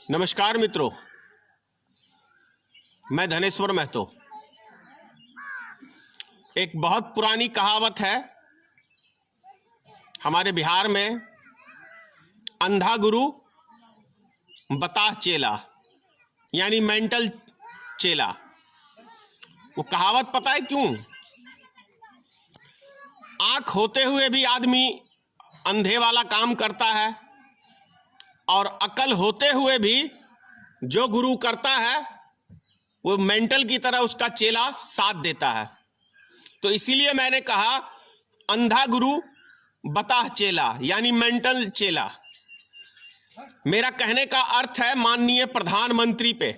नमस्कार मित्रों, मैं धनेश्वर महतो। एक बहुत पुरानी कहावत है हमारे बिहार में, अंधा गुरु बताह चेला, यानी मेंटल चेला। वो कहावत पता है क्यों? आंख होते हुए भी आदमी अंधे वाला काम करता है और अकल होते हुए भी जो गुरु करता है वो मेंटल की तरह उसका चेला साथ देता है। तो इसीलिए मैंने कहा अंधा गुरु बताह चेला, यानी मेंटल चेला। मेरा कहने का अर्थ है माननीय प्रधानमंत्री पे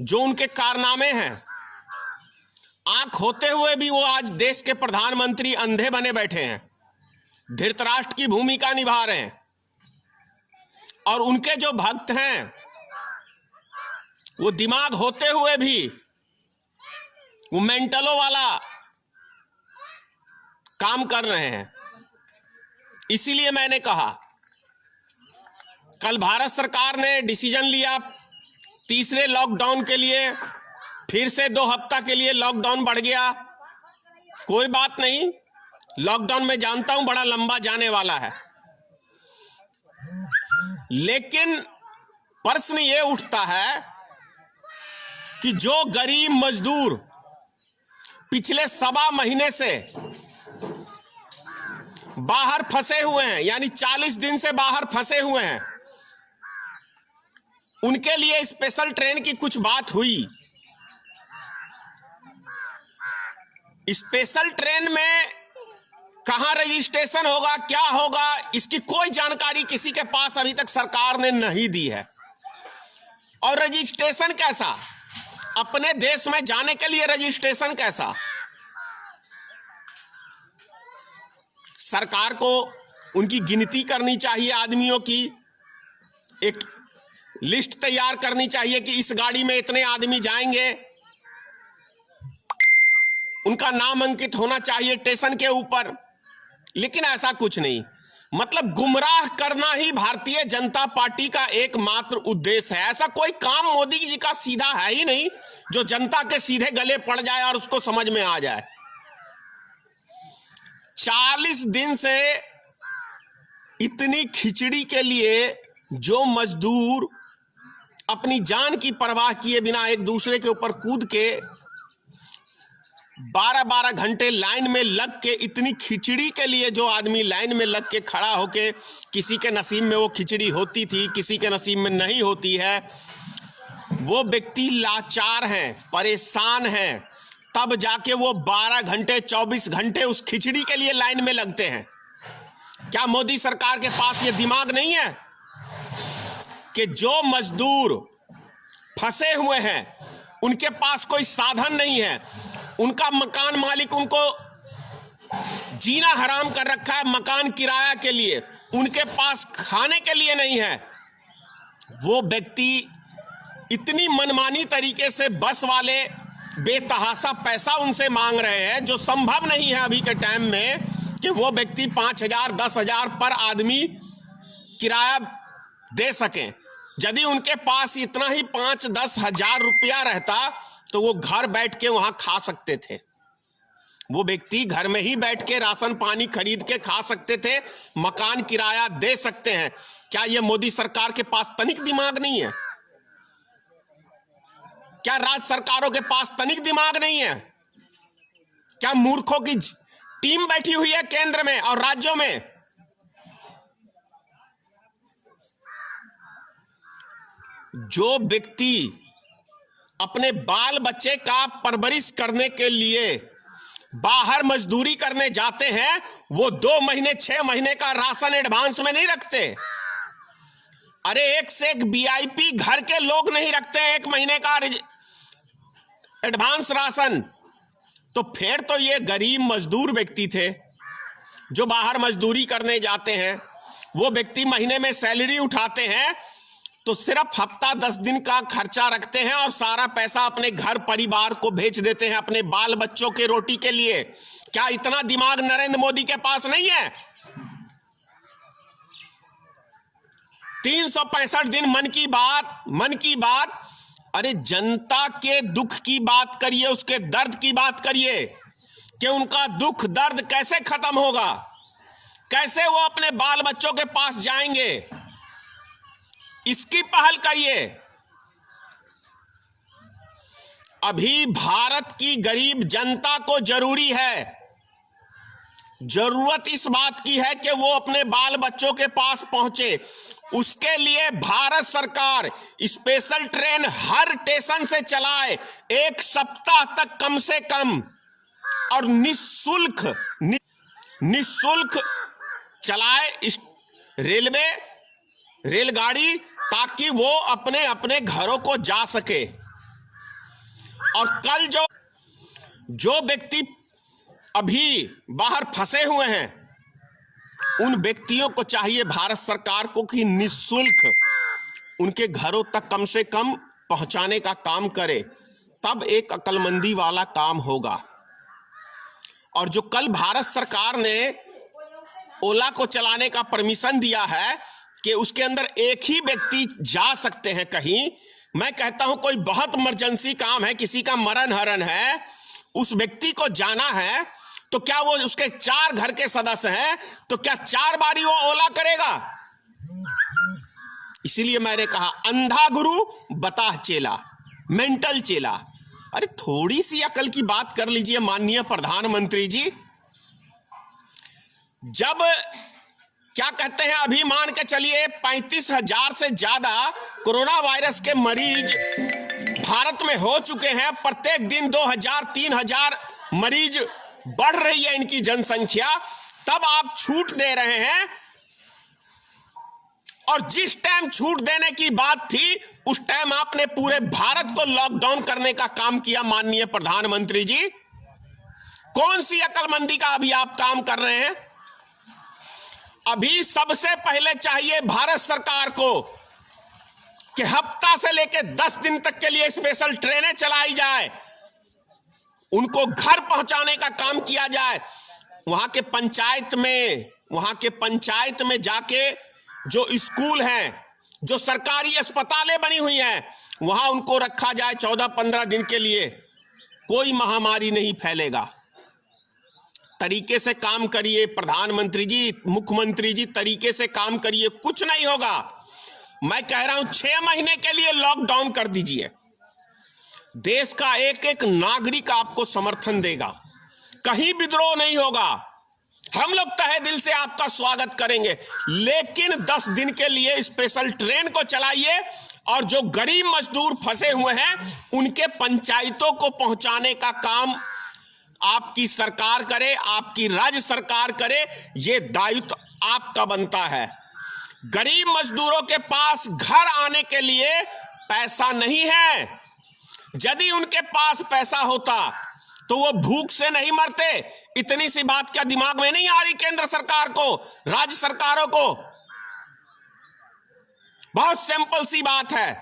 जो उनके कारनामे हैं, आंख होते हुए भी वो आज देश के प्रधानमंत्री अंधे बने बैठे हैं, धृतराष्ट्र की भूमिका निभा रहे हैं। और उनके जो भक्त हैं वो दिमाग होते हुए भी वो मेंटलों वाला काम कर रहे हैं। इसीलिए मैंने कहा, कल भारत सरकार ने डिसीजन लिया तीसरे लॉकडाउन के लिए, फिर से 2 हफ्ता के लिए लॉकडाउन बढ़ गया। कोई बात नहीं, लॉकडाउन में जानता हूं बड़ा लंबा जाने वाला है, लेकिन प्रश्न ये उठता है कि जो गरीब मजदूर पिछले 1.25 महीने से बाहर फंसे हुए हैं, यानी 40 दिन से बाहर फंसे हुए हैं, उनके लिए स्पेशल ट्रेन की कुछ बात हुई। स्पेशल ट्रेन में कहां रजिस्ट्रेशन होगा, क्या होगा, इसकी कोई जानकारी किसी के पास अभी तक सरकार ने नहीं दी है। और रजिस्ट्रेशन कैसा, अपने देश में जाने के लिए रजिस्ट्रेशन कैसा? सरकार को उनकी गिनती करनी चाहिए, आदमियों की एक लिस्ट तैयार करनी चाहिए कि इस गाड़ी में इतने आदमी जाएंगे, उनका नाम अंकित होना चाहिए स्टेशन के ऊपर। लेकिन ऐसा कुछ नहीं, मतलब गुमराह करना ही भारतीय जनता पार्टी का एकमात्र उद्देश्य है। ऐसा कोई काम मोदी जी का सीधा है ही नहीं जो जनता के सीधे गले पड़ जाए और उसको समझ में आ जाए। 40 दिन से इतनी खिचड़ी के लिए जो मजदूर अपनी जान की परवाह किए बिना एक दूसरे के ऊपर कूद के 12-12 घंटे लाइन में लग के, इतनी खिचड़ी के लिए जो आदमी लाइन में लग के खड़ा होके, किसी के नसीब में वो खिचड़ी होती थी, किसी के नसीब में नहीं होती है, वो व्यक्ति लाचार हैं, परेशान हैं, तब जाके वो 12 घंटे 24 घंटे उस खिचड़ी के लिए लाइन में लगते हैं। क्या मोदी सरकार के पास ये दिमाग नहीं है कि जो मजदूर फंसे हुए हैं उनके पास कोई साधन नहीं है, उनका मकान मालिक उनको जीना हराम कर रखा है मकान किराया के लिए, उनके पास खाने के लिए नहीं है, वो व्यक्ति इतनी मनमानी तरीके से बस वाले बेतहाशा पैसा उनसे मांग रहे हैं, जो संभव नहीं है अभी के टाइम में कि वो व्यक्ति 5,000 10,000 पर आदमी किराया दे सकें। यदि उनके पास इतना ही 5-10 हजार रुपया रहता तो वो घर बैठ के वहां खा सकते थे, वो व्यक्ति घर में ही बैठ के राशन पानी खरीद के खा सकते थे, मकान किराया दे सकते हैं। क्या ये मोदी सरकार के पास तनिक दिमाग नहीं है? क्या राज्य सरकारों के पास तनिक दिमाग नहीं है? क्या मूर्खों की टीम बैठी हुई है केंद्र में और राज्यों में? जो व्यक्ति अपने बाल बच्चे का परवरिश करने के लिए बाहर मजदूरी करने जाते हैं, वो 2 महीने 6 महीने का राशन एडवांस में नहीं रखते। अरे एक से एक वीआईपी घर के लोग नहीं रखते 1 महीने का एडवांस राशन। तो फिर तो ये गरीब मजदूर व्यक्ति थे जो बाहर मजदूरी करने जाते हैं, वो व्यक्ति महीने में सैलरी उठाते हैं तो सिर्फ हफ्ता 10 दिन का खर्चा रखते हैं और सारा पैसा अपने घर परिवार को भेज देते हैं अपने बाल बच्चों के रोटी के लिए। क्या इतना दिमाग नरेंद्र मोदी के पास नहीं है? 365 दिन मन की बात। अरे जनता के दुख की बात करिए, उसके दर्द की बात करिए कि उनका दुख दर्द कैसे खत्म होगा, कैसे वो अपने बाल बच्चों के पास जाएंगे, इसकी पहल करिए। अभी भारत की गरीब जनता को जरूरी है, जरूरत इस बात की है कि वो अपने बाल बच्चों के पास पहुंचे। उसके लिए भारत सरकार स्पेशल ट्रेन हर स्टेशन से चलाए, 1 सप्ताह तक कम से कम, और निःशुल्क चलाए रेलगाड़ी, ताकि वो अपने अपने घरों को जा सके। और कल जो व्यक्ति अभी बाहर फंसे हुए हैं, उन व्यक्तियों को चाहिए भारत सरकार को कि निःशुल्क उनके घरों तक कम से कम पहुंचाने का काम करे, तब एक अक्लमंदी वाला काम होगा। और जो कल भारत सरकार ने ओला को चलाने का परमिशन दिया है कि उसके अंदर एक ही व्यक्ति जा सकते हैं कहीं, मैं कहता हूं कोई बहुत इमरजेंसी काम है, किसी का मरण हरण है, उस व्यक्ति को जाना है, तो क्या वो उसके 4 घर के सदस्य हैं, तो क्या 4 बारी वो ओला करेगा? इसीलिए मैंने कहा अंधा गुरु बताह चेला, मेंटल चेला। अरे थोड़ी सी अकल की बात कर लीजिए माननीय प्रधानमंत्री जी। जब क्या कहते हैं, अभी मान के चलिए 35,000 से ज्यादा कोरोना वायरस के मरीज भारत में हो चुके हैं, प्रत्येक दिन 2,000-3,000 मरीज बढ़ रही है इनकी जनसंख्या, तब आप छूट दे रहे हैं। और जिस टाइम छूट देने की बात थी, उस टाइम आपने पूरे भारत को लॉकडाउन करने का काम किया माननीय प्रधानमंत्री जी। कौन सी अक्लमंदी का अभी आप काम कर रहे हैं? अभी सबसे पहले चाहिए भारत सरकार को कि हफ्ता से लेकर 10 दिन तक के लिए स्पेशल ट्रेनें चलाई जाए, उनको घर पहुंचाने का काम किया जाए। वहां के पंचायत में जाके जो स्कूल हैं, जो सरकारी अस्पतालें बनी हुई हैं, वहां उनको रखा जाए 14-15 दिन के लिए। कोई महामारी नहीं फैलेगा। तरीके से काम करिए प्रधानमंत्री जी, मुख्यमंत्री जी, तरीके से काम करिए, कुछ नहीं होगा। मैं कह रहा हूं 6 महीने के लिए लॉकडाउन कर दीजिए, देश का एक एक नागरिक आपको समर्थन देगा, कहीं विद्रोह नहीं होगा, हम लोग तहे दिल से आपका स्वागत करेंगे। लेकिन 10 दिन के लिए स्पेशल ट्रेन को चलाइए, और जो गरीब मजदूर फंसे हुए हैं उनके पंचायतों को पहुंचाने का काम आपकी सरकार करे, आपकी राज्य सरकार करे। ये दायित्व आपका बनता है। गरीब मजदूरों के पास घर आने के लिए पैसा नहीं है। यदि उनके पास पैसा होता तो वो भूख से नहीं मरते। इतनी सी बात क्या दिमाग में नहीं आ रही केंद्र सरकार को, राज्य सरकारों को? बहुत सिंपल सी बात है।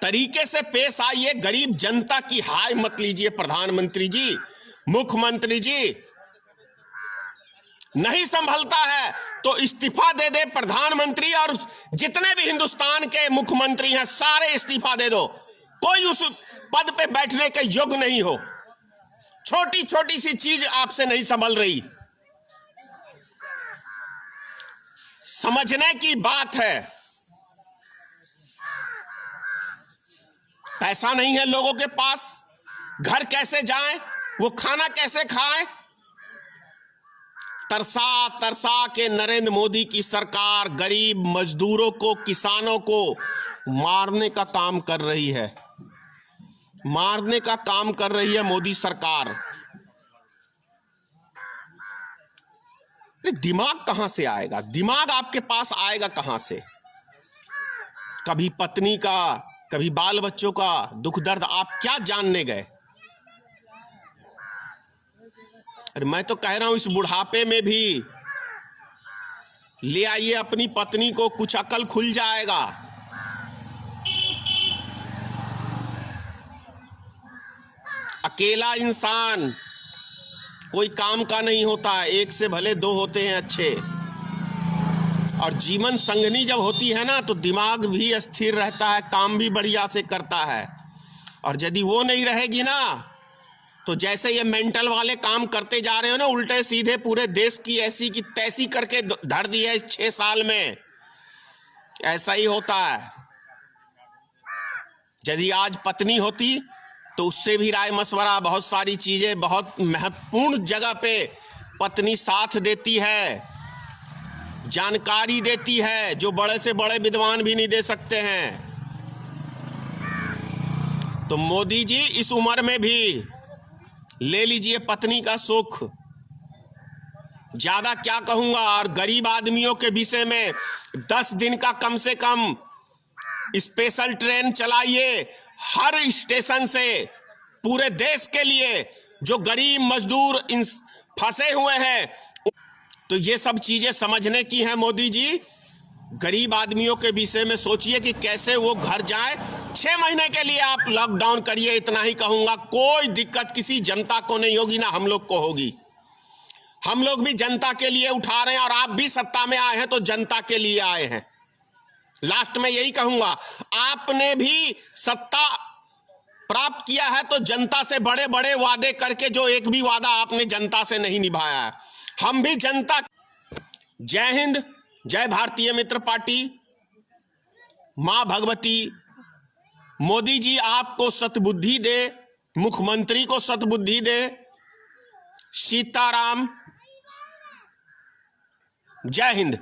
तरीके से पेश आइए, गरीब जनता की हाय मत लीजिए प्रधानमंत्री जी, मुख्यमंत्री जी। नहीं संभलता है तो इस्तीफा दे दे प्रधानमंत्री, और जितने भी हिंदुस्तान के मुख्यमंत्री हैं सारे इस्तीफा दे दो। कोई उस पद पे बैठने के योग्य नहीं हो। छोटी छोटी सी चीज आपसे नहीं संभल रही। समझने की बात है। पैसा नहीं है लोगों के पास, घर कैसे जाएं, वो खाना कैसे खाएं? तरसा तरसा के नरेंद्र मोदी की सरकार गरीब मजदूरों को, किसानों को मारने का काम कर रही है, मारने का काम कर रही है मोदी सरकार। दिमाग कहां से आएगा? दिमाग आपके पास आएगा कहां से? कभी पत्नी का, कभी बाल बच्चों का दुख दर्द आप क्या जानने गए? अरे मैं तो कह रहा हूं इस बुढ़ापे में भी ले आइए अपनी पत्नी को, कुछ अकल खुल जाएगा। अकेला इंसान कोई काम का नहीं होता, एक से भले 2 होते हैं अच्छे। और जीवन संगनी जब होती है ना तो दिमाग भी स्थिर रहता है, काम भी बढ़िया से करता है। और यदि वो नहीं रहेगी ना तो जैसे ये मेंटल वाले काम करते जा रहे हो ना, उल्टे सीधे पूरे देश की ऐसी की तैसी करके धर दी है 6 साल में, ऐसा ही होता है। यदि आज पत्नी होती तो उससे भी राय मशवरा, बहुत सारी चीजें, बहुत महत्वपूर्ण जगह पे पत्नी साथ देती है, जानकारी देती है, जो बड़े से बड़े विद्वान भी नहीं दे सकते हैं। तो मोदी जी इस उम्र में भी ले लीजिए पत्नी का सुख, ज्यादा क्या कहूंगा। और गरीब आदमियों के विषय में 10 दिन का कम से कम स्पेशल ट्रेन चलाइए हर स्टेशन से, पूरे देश के लिए, जो गरीब मजदूर फंसे हुए हैं। तो ये सब चीजें समझने की हैं मोदी जी। गरीब आदमियों के विषय में सोचिए कि कैसे वो घर जाए। 6 महीने के लिए आप लॉकडाउन करिए, इतना ही कहूंगा। कोई दिक्कत किसी जनता को नहीं होगी, ना हम लोग को होगी। हम लोग भी जनता के लिए उठा रहे हैं, और आप भी सत्ता में आए हैं तो जनता के लिए आए हैं। लास्ट में यही कहूंगा, आपने भी सत्ता प्राप्त किया है तो जनता से बड़े बड़े वादे करके, जो एक भी वादा आपने जनता से नहीं निभाया है। हम भी जनता। जय हिंद, जय भारतीय मित्र पार्टी, मां भगवती। मोदी जी आपको सतबुद्धि दे, मुख्यमंत्री को सतबुद्धि दे। सीताराम, जय हिंद।